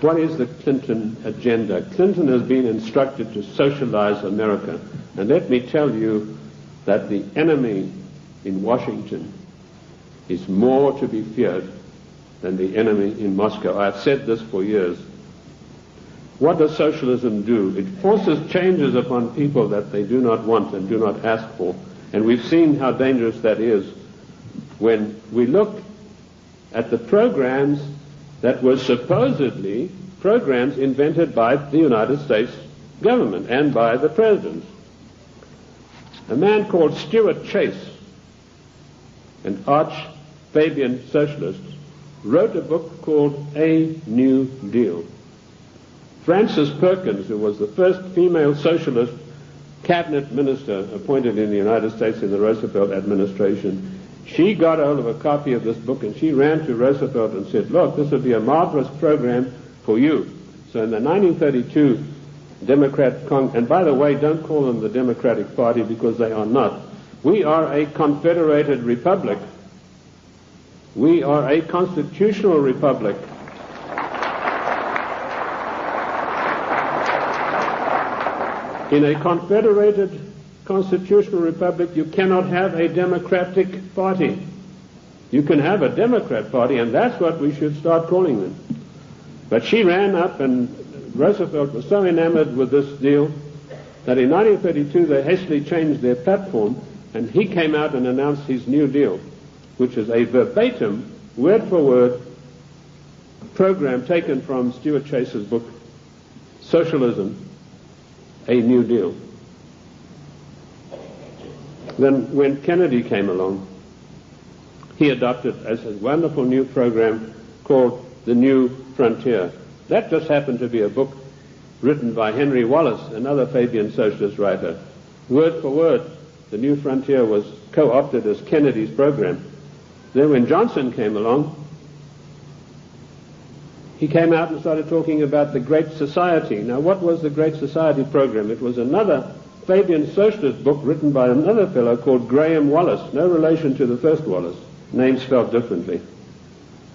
What is the Clinton agenda? Clinton has been instructed to socialize America. And let me tell you that the enemy in Washington is more to be feared than the enemy in Moscow. I've said this for years. What does socialism do? It forces changes upon people that they do not want and do not ask for. And we've seen how dangerous that is when we look at the programs that were supposedly programs invented by the United States government and by the presidents. A man called Stuart Chase, an arch-Fabian socialist, wrote a book called A New Deal. Frances Perkins, who was the first female socialist cabinet minister appointed in the United States in the Roosevelt administration, she got hold of a copy of this book and she ran to Roosevelt and said, look, this would be a marvelous program for you. So in the 1932 Democrat and by the way, don't call them the Democratic Party because they are not. We are a confederated republic. We are a constitutional republic. In a confederated constitutional republic, you cannot have a Democratic Party. You can have a Democrat Party, and that's what we should start calling them. But she ran up, and Roosevelt was so enamored with this deal that in 1932 they hastily changed their platform, and he came out and announced his New Deal, which is a verbatim, word-for-word program taken from Stuart Chase's book, Socialism, A New Deal. Then when Kennedy came along, he adopted as a wonderful new program called The New Frontier. That just happened to be a book written by Henry Wallace, another Fabian socialist writer. Word for word, The New Frontier was co-opted as Kennedy's program. Then when Johnson came along, he came out and started talking about the Great Society. Now, what was the Great Society program? It was another Fabian socialist book written by another fellow called Graham Wallace, no relation to the first Wallace, name spelled differently.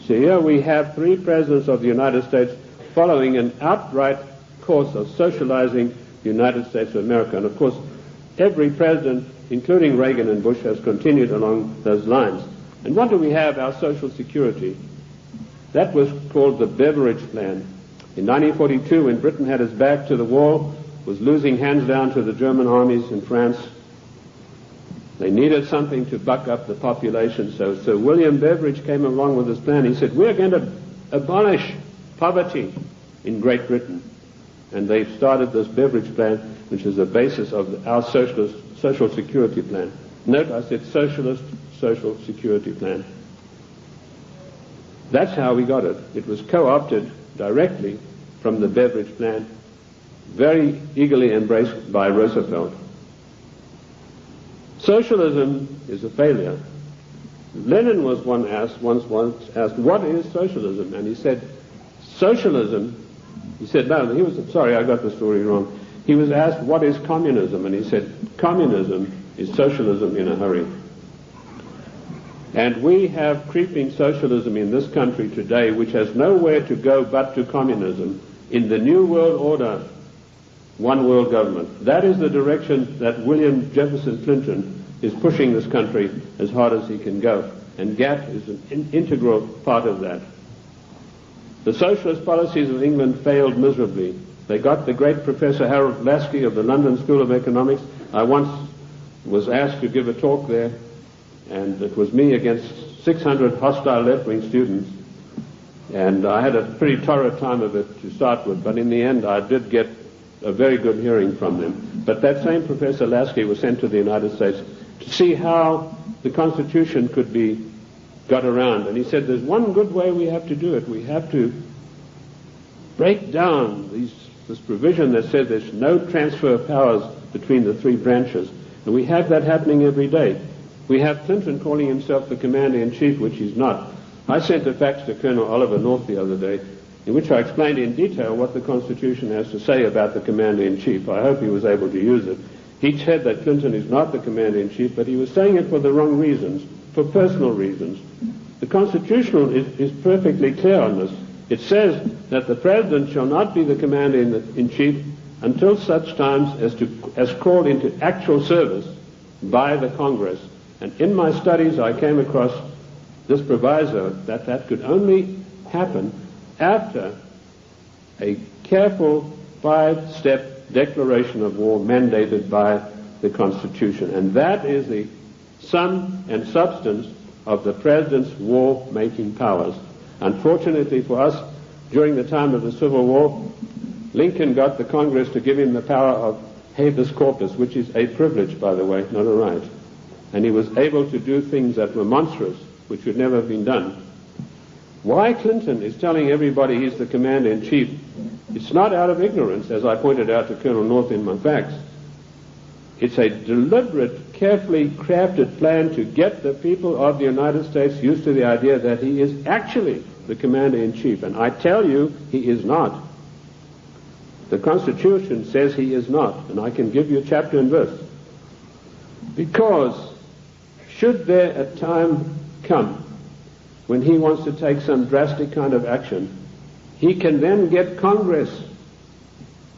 So here we have three presidents of the United States following an outright course of socializing the United States of America. And of course, every president, including Reagan and Bush, has continued along those lines. And what do we have? Our Social Security. That was called the Beveridge Plan. In 1942, when Britain had its back to the wall, was losing hands down to the German armies in France, they needed something to buck up the population. So Sir William Beveridge came along with this plan. He said, we're going to abolish poverty in Great Britain. And they started this Beveridge Plan, which is the basis of our Social Security Plan. Note, I said Socialist Social Security Plan. That's how we got it. It was co-opted directly from the Beveridge Plan, very eagerly embraced by Roosevelt. Socialism is a failure. Lenin was once asked, what is socialism? And he said, socialism, he said, no, he was, sorry, I got the story wrong. He was asked, what is communism? And he said, communism is socialism in a hurry. And we have creeping socialism in this country today, which has nowhere to go but to communism. In the New World Order, one world government. That is the direction that William Jefferson Clinton is pushing this country as hard as he can go. And GATT is an integral part of that. The socialist policies of England failed miserably. They got the great Professor Harold Lasky of the London School of Economics. I once was asked to give a talk there, and it was me against 600 hostile left-wing students. And I had a pretty torrid time of it to start with, but in the end I did get a very good hearing from them. But that same Professor Lasky was sent to the United States to see how the Constitution could be got around. And he said, there's one good way we have to do it. We have to break down this provision that says there's no transfer of powers between the three branches. And we have that happening every day. We have Clinton calling himself the Commander-in-Chief, which he's not. I sent a fax to Colonel Oliver North the other day, in which I explained in detail what the Constitution has to say about the Commander-in-Chief. I hope he was able to use it. He said that Clinton is not the Commander-in-Chief, but he was saying it for the wrong reasons, for personal reasons. The Constitution is perfectly clear on this. It says that the President shall not be the Commander-in-Chief until such times as called into actual service by the Congress. And in my studies I came across this proviso that could only happen after a careful 5-step declaration of war mandated by the Constitution. And that is the sum and substance of the President's war-making powers. Unfortunately for us, during the time of the Civil War, Lincoln got the Congress to give him the power of habeas corpus, which is a privilege, by the way, not a right. And he was able to do things that were monstrous, which would never have been done. Why Clinton is telling everybody he's the Commander-in-Chief, it's not out of ignorance, as I pointed out to Colonel North in my facts. It's a deliberate, carefully crafted plan to get the people of the United States used to the idea that he is actually the Commander-in-Chief. And I tell you, he is not. The Constitution says he is not, and I can give you chapter and verse. Because should there a time come when he wants to take some drastic kind of action, he can then get Congress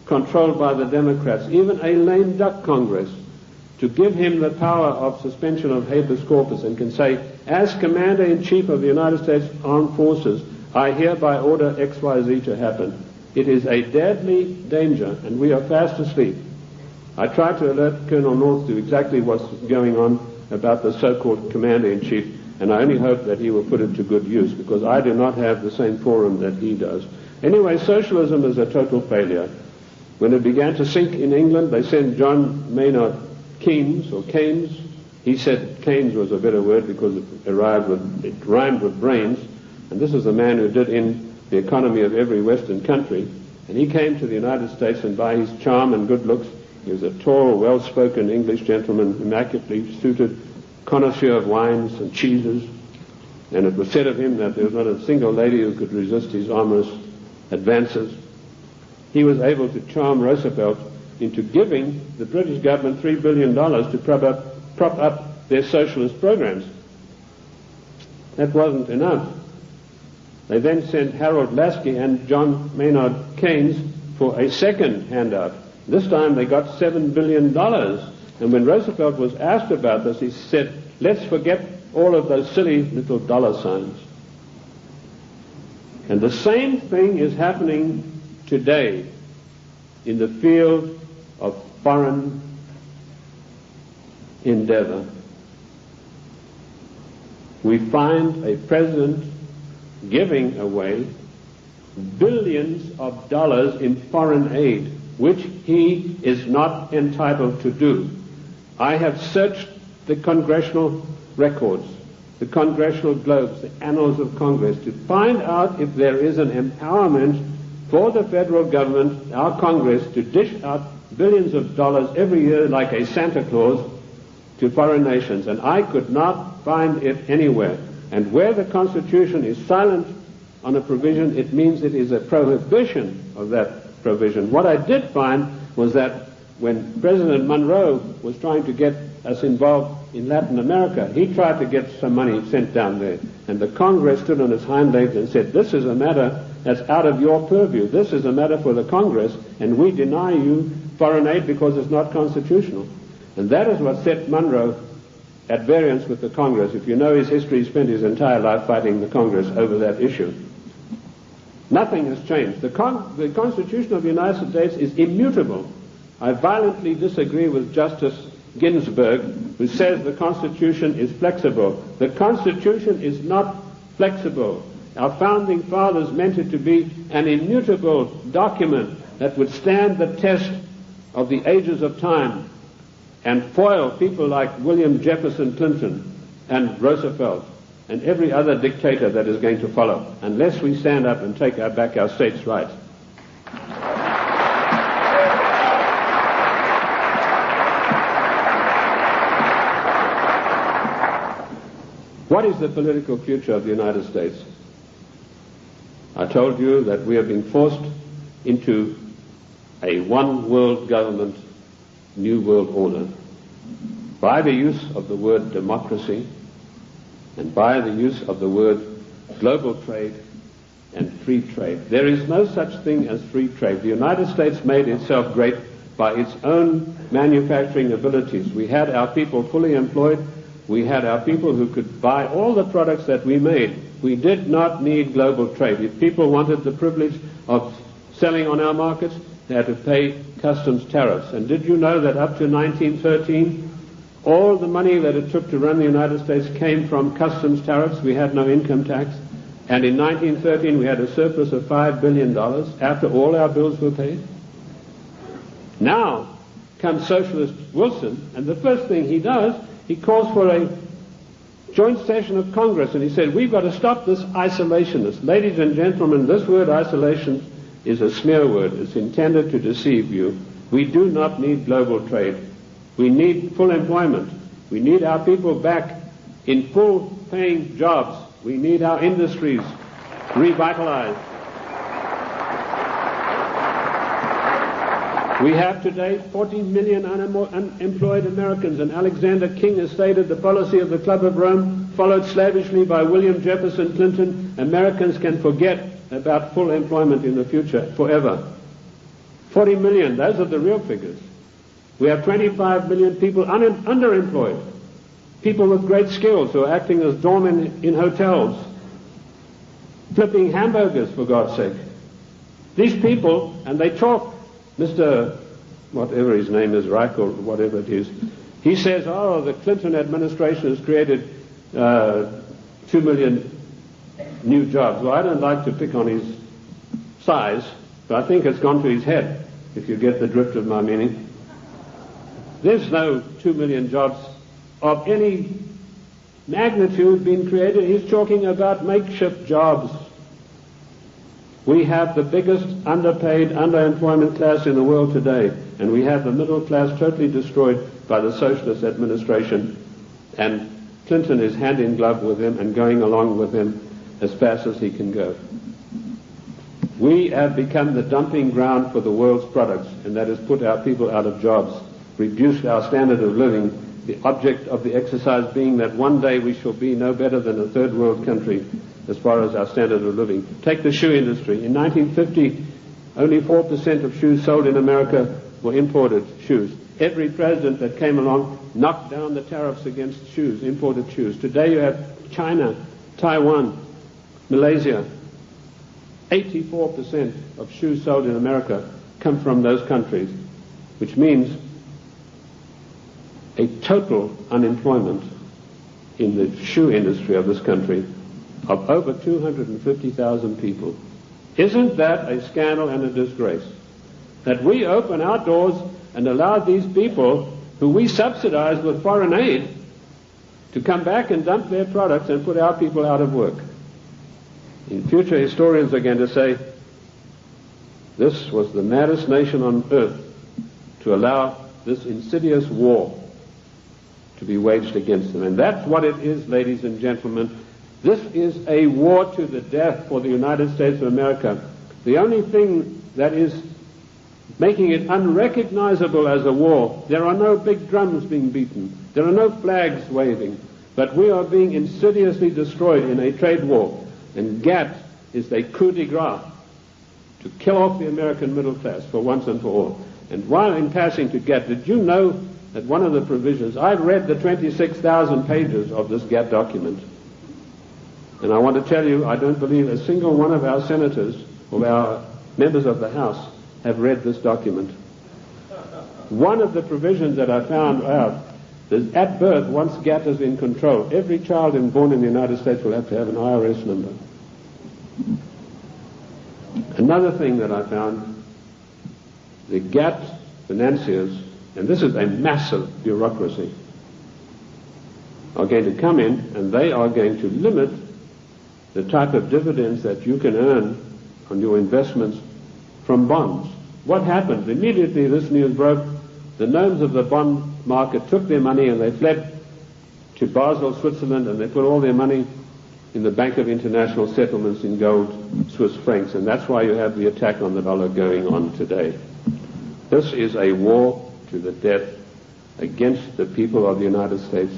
controlled by the Democrats, even a lame duck Congress, to give him the power of suspension of habeas corpus, and can say, as Commander-in-Chief of the United States Armed Forces, I hereby order XYZ to happen. It is a deadly danger, and we are fast asleep. I tried to alert Colonel North to exactly what's going on about the so-called Commander-in-Chief, and I only hope that he will put it to good use, because I do not have the same forum that he does. Anyway, socialism is a total failure. When it began to sink in England, they sent John Maynard Keynes, or Keynes. He said Keynes was a better word because it rhymed with brains, and this is the man who did in the economy of every Western country. And he came to the United States, and by his charm and good looks, he was a tall, well-spoken English gentleman, immaculately suited, connoisseur of wines and cheeses, and it was said of him that there was not a single lady who could resist his amorous advances. He was able to charm Roosevelt into giving the British government $3 billion to prop up their socialist programs. That wasn't enough. They then sent Harold Lasky and John Maynard Keynes for a second handout. This time they got $7 billion. And when Roosevelt was asked about this, he said, let's forget all of those silly little dollar signs. And the same thing is happening today in the field of foreign endeavor. We find a president giving away billions of dollars in foreign aid, which he is not entitled to do. I have searched the congressional records, the congressional globes, the annals of Congress, to find out if there is an empowerment for the federal government, our Congress, to dish out billions of dollars every year like a Santa Claus to foreign nations. And I could not find it anywhere. And where the Constitution is silent on a provision, it means it is a prohibition of that provision. What I did find was that when President Monroe was trying to get us involved in Latin America, he tried to get some money sent down there. And the Congress stood on its hind legs and said, this is a matter that's out of your purview. This is a matter for the Congress, and we deny you foreign aid because it's not constitutional. And that is what set Monroe at variance with the Congress. If you know his history, he spent his entire life fighting the Congress over that issue. Nothing has changed. The Constitution of the United States is immutable. I violently disagree with Justice Ginsburg, who says the Constitution is flexible. The Constitution is not flexible. Our founding fathers meant it to be an immutable document that would stand the test of the ages of time and foil people like William Jefferson Clinton and Roosevelt and every other dictator that is going to follow, unless we stand up and take back our states' rights. What is the political future of the United States? I told you that we are being forced into a one-world government, new world order, by the use of the word democracy and by the use of the word global trade and free trade. There is no such thing as free trade. The United States made itself great by its own manufacturing abilities. We had our people fully employed. We had our people who could buy all the products that we made. We did not need global trade. If people wanted the privilege of selling on our markets, they had to pay customs tariffs. And did you know that up to 1913, all the money that it took to run the United States came from customs tariffs? We had no income tax. And in 1913, we had a surplus of $5 billion after all our bills were paid. Now comes Socialist Wilson, and the first thing he does, he calls for a joint session of Congress, and he said, we've got to stop this isolationist. Ladies and gentlemen, this word isolation is a smear word. It's intended to deceive you. We do not need global trade. We need full employment. We need our people back in full-paying jobs. We need our industries revitalized. We have today 40 million unemployed Americans, and Alexander King has stated the policy of the Club of Rome, followed slavishly by William Jefferson Clinton. Americans can forget about full employment in the future forever. 40 million, those are the real figures. We have 25 million people underemployed, people with great skills who are acting as doormen in hotels, flipping hamburgers, for God's sake. These people, and they talk, Mr. whatever his name is, Reich or whatever it is, he says, oh, the Clinton administration has created 2 million new jobs. Well, I don't like to pick on his size, but I think it's gone to his head, if you get the drift of my meaning. There's no 2 million jobs of any magnitude being created. He's talking about makeshift jobs. We have the biggest underpaid, underemployment class in the world today, and we have the middle class totally destroyed by the socialist administration, and Clinton is hand in glove with him and going along with him as fast as he can go. We have become the dumping ground for the world's products, and that has put our people out of jobs, reduced our standard of living, the object of the exercise being that one day we shall be no better than a third world country as far as our standard of living. Take the shoe industry. In 1950, only 4% of shoes sold in America were imported shoes. Every president that came along knocked down the tariffs against shoes, imported shoes. Today you have China, Taiwan, Malaysia. 84% of shoes sold in America come from those countries, which means a total unemployment in the shoe industry of this country of over 250,000 people. Isn't that a scandal and a disgrace? That we open our doors and allow these people who we subsidize with foreign aid to come back and dump their products and put our people out of work. In future, historians are going to say, this was the maddest nation on earth to allow this insidious war to be waged against them. And that's what it is, ladies and gentlemen. This is a war to the death for the United States of America. The only thing that is making it unrecognizable as a war, there are no big drums being beaten, there are no flags waving, but we are being insidiously destroyed in a trade war. And GATT is a coup de grace to kill off the American middle class for once and for all. And while in passing to GATT, did you know that one of the provisions, I've read the 26,000 pages of this GATT document, and I want to tell you, I don't believe a single one of our senators or our members of the House have read this document. One of the provisions that I found out is at birth, once GATT is in control, every child born in the United States will have to have an IRS number. Another thing that I found, the GATT financiers, and this is a massive bureaucracy, are going to come in and they are going to limit the type of dividends that you can earn on your investments from bonds. What happened? Immediately this news broke, the gnomes of the bond market took their money and they fled to Basel, Switzerland, and they put all their money in the Bank of International Settlements in gold, Swiss francs, and that's why you have the attack on the dollar going on today. This is a war to the death against the people of the United States